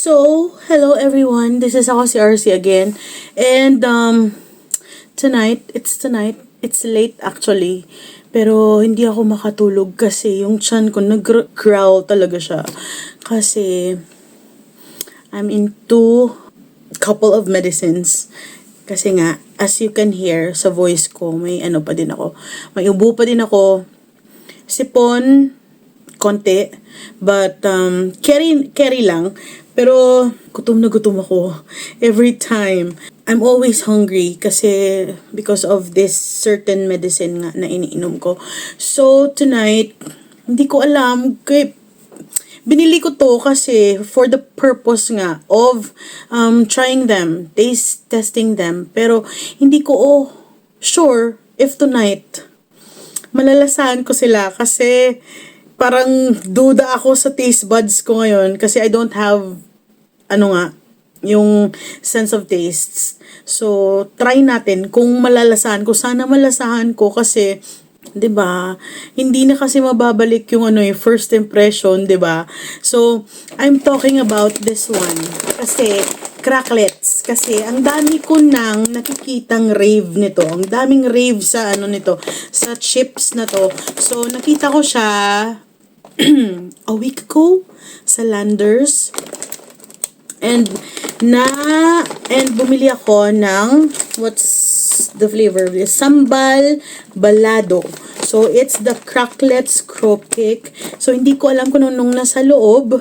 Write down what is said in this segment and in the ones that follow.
So, hello everyone. This is ako si RC again. And tonight. It's late actually. Pero hindi ako makatulog kasi yung chan ko nag-growl talaga siya. Kasi I'm into couple of medicines. Kasi nga, as you can hear sa voice ko, may ano pa din ako. May ubo pa din ako. Sipon, konti. But, carry lang. Pero, gutom na gutom ako. Every time. I'm always hungry kasi because of this certain medicine nga na iniinom ko. So, tonight, hindi ko alam. Binili ko to kasi for the purpose nga of trying them, testing them. Pero, hindi ko sure if tonight, malalasahan ko sila kasi parang duda ako sa taste buds ko ngayon kasi I don't have yung sense of tastes. So, try natin kung malalasahan ko. Sana malasahan ko kasi 'di ba? Hindi na kasi mababalik yung first impression, 'di ba? So, I'm talking about this one kasi cracklets kasi ang dami ko nang nakikitang rave nito. Ang daming rave sa nito, sa chips na to. So, nakita ko siya a week ago sa Landers. And bumili ako ng what's the flavor of this? Sambal balado. So it's the cracklets crop cake. So hindi ko alam kung nung nasa loob,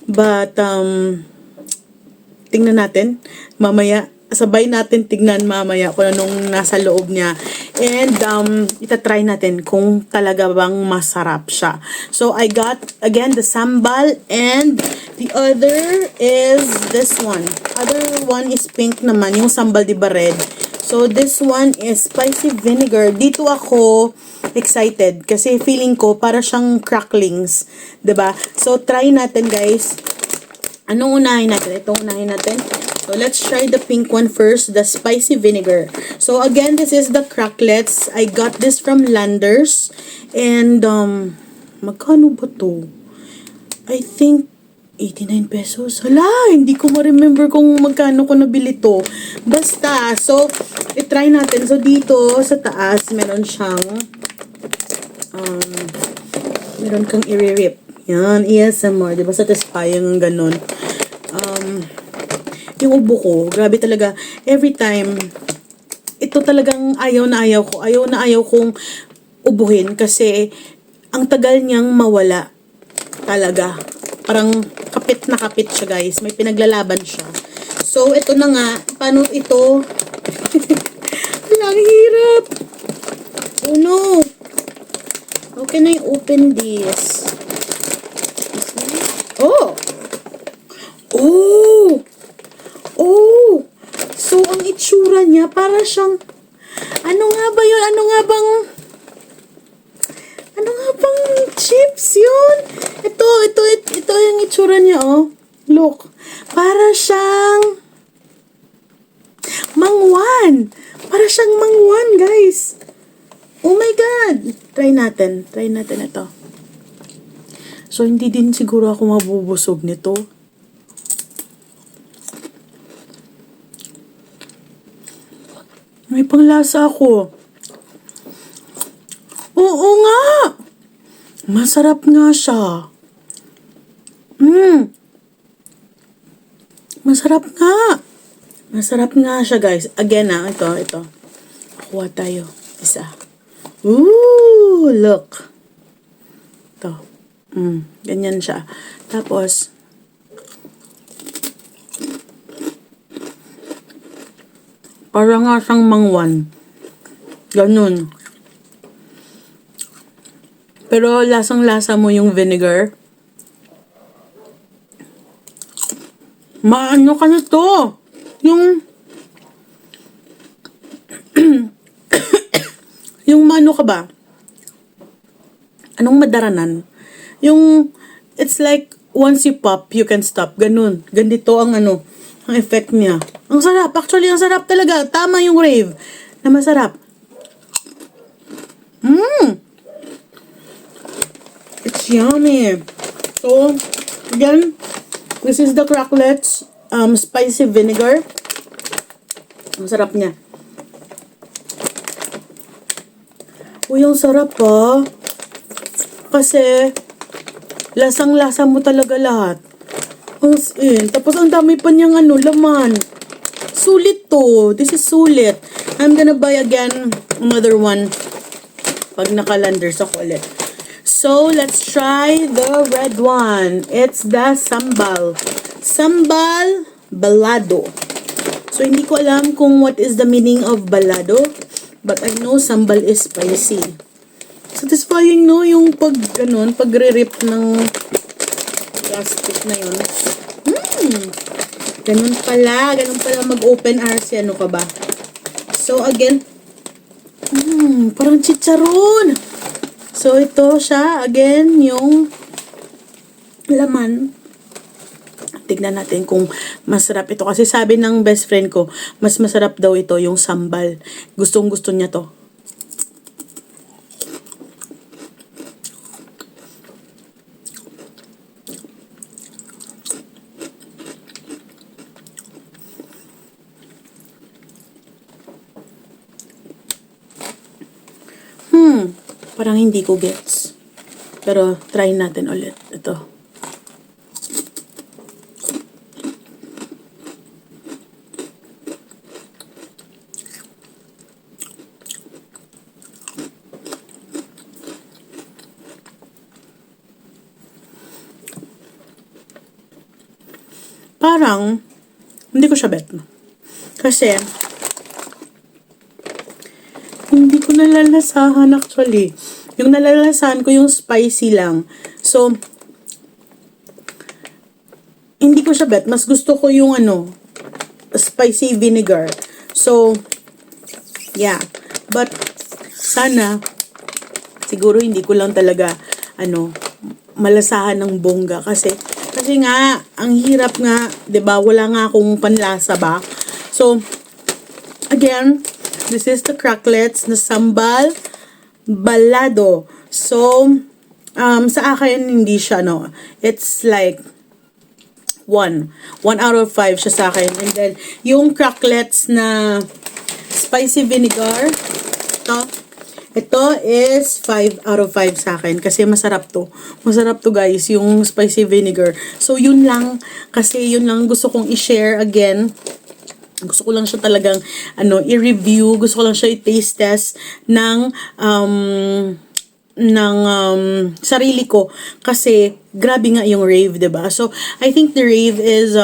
but tingnan natin mamaya. Sabay natin tignan mamaya kung anong nasa loob niya. And itatry natin kung talaga bang masarap siya. So I got again the sambal and the other is this one. Other one is pink naman, yung sambal di ba red. So this one is spicy vinegar. Dito ako excited kasi feeling ko para siyang cracklings, 'di ba? So try natin guys. Anong unahin natin? Itong unahin natin. So, let's try the pink one first, the spicy vinegar. So, again, this is the cracklets. I got this from Landers. And, magkano ba to? I think, 89 pesos. Hala, hindi ko ma-remember kung magkano ko nabili to. Basta, so, itry natin. So, dito, sa taas, meron siyang, meron kang i-rip. Yan, ASMR. Diba satisfying ganun. Yung ubo ko, grabe talaga. Every time, ito talagang ayaw na ayaw ko. Ayaw na ayaw kong ubuhin kasi ang tagal niyang mawala. Talaga. Parang kapit na kapit siya guys. May pinaglalaban siya. So, ito na nga. Paano ito? Ang hirap. Oh no. How can I open this? Oh! Oh! Oh! So, ang itsura niya, para siyang, ano nga ba yun? Ano nga bang chips yun? Ito yung itsura niya, oh. Look. Para siyang mangwan. Para siyang mangwan, guys. Oh my God! Try natin ito. So, hindi din siguro ako mabubusog nito. May panglasa ako. Oo nga! Masarap nga siya. Masarap nga. Masarap nga siya, guys. Again, ito. Kuha tayo. Isa. Ooh, look. Ito. Ganyan siya. Tapos, parang nga siyang mangwan. Ganun. Pero lasang-lasa mo yung vinegar. Maano ka na to? Yung yung mano ka ba? Anong madaranan? Yung it's like once you pop, you can stop. Ganun. Ganito ang ang effect niya. Ang sarap. Actually, ang sarap talaga. Tama yung rave na masarap. It's yummy. So, again, this is the cracklets spicy vinegar. Ang sarap niya. Uy, ang sarap pa. Kasi, lasang-lasa mo talaga lahat. Tapos, ang dami pa niyang laman. Sulit to. This is sulit. I'm gonna buy again another one pag nakalanders ako ulit. So, let's try the red one. It's the sambal. Sambal balado. So, hindi ko alam kung what is the meaning of balado. But I know sambal is spicy. Satisfying, no? Yung pagre-rip ng plastic na yun. Ganun pala mag-open RC. Ano ka ba? So, again, parang chicharon. So, ito siya. Again, yung laman. Tignan natin kung masarap ito. Kasi sabi ng best friend ko, mas masarap daw ito yung sambal. Gustong-gusto niya to. Parang hindi ko gets. Pero, try natin ulit. Ito. Parang, hindi ko siya bet. Kasi, hindi ko nalalasahan actually. Yung nalalasahan ko yung spicy lang. So, hindi ko siya bet. Mas gusto ko yung spicy vinegar. So, yeah. But, sana, siguro hindi ko lang talaga, malasahan ng bongga. Kasi nga, ang hirap nga, 'di ba? Wala nga akong panlasa ba? So, again, this is the cracklets na sambal balado. So, sa akin, hindi siya, it's like 1 out of 5 siya sa akin. And then, yung cracklets na spicy vinegar, ito is 5 out of 5 sa akin. Kasi masarap to. Masarap to, guys, yung spicy vinegar. So, yun lang. Kasi yun lang gusto kong i-share again. Gusto ko lang siya talagang, i-review. Gusto ko lang siya i-taste test ng sarili ko. Kasi, grabe nga yung rave, 'di ba? So, I think the rave is,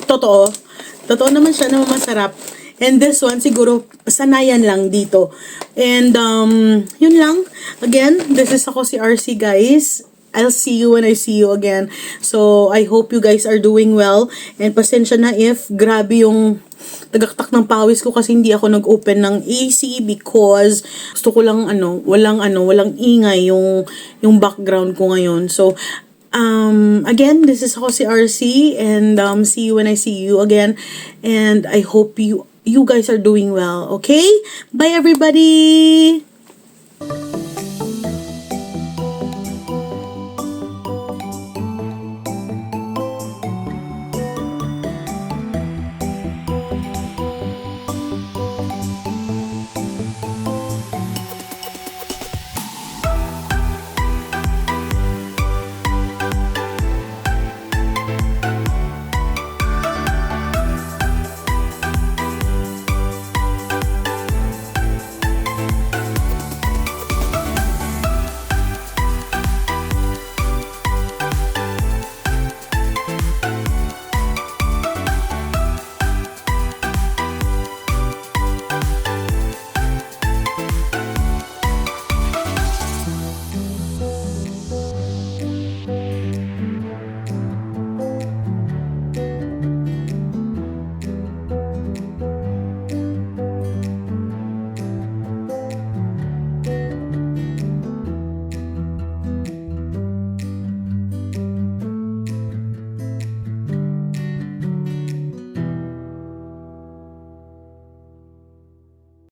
totoo. Totoo naman siya na masarap. And this one, siguro, sanayan lang dito. And, yun lang. Again, this is ako si RC, guys. I'll see you when I see you again. So, I hope you guys are doing well. And pasensya na if grabe yung tagaktak ng pawis ko kasi hindi ako nag-open ng AC because gusto ko lang, walang ingay yung background ko ngayon. So, again, this is ako si RC and see you when I see you again. And I hope you guys are doing well. Okay? Bye, everybody!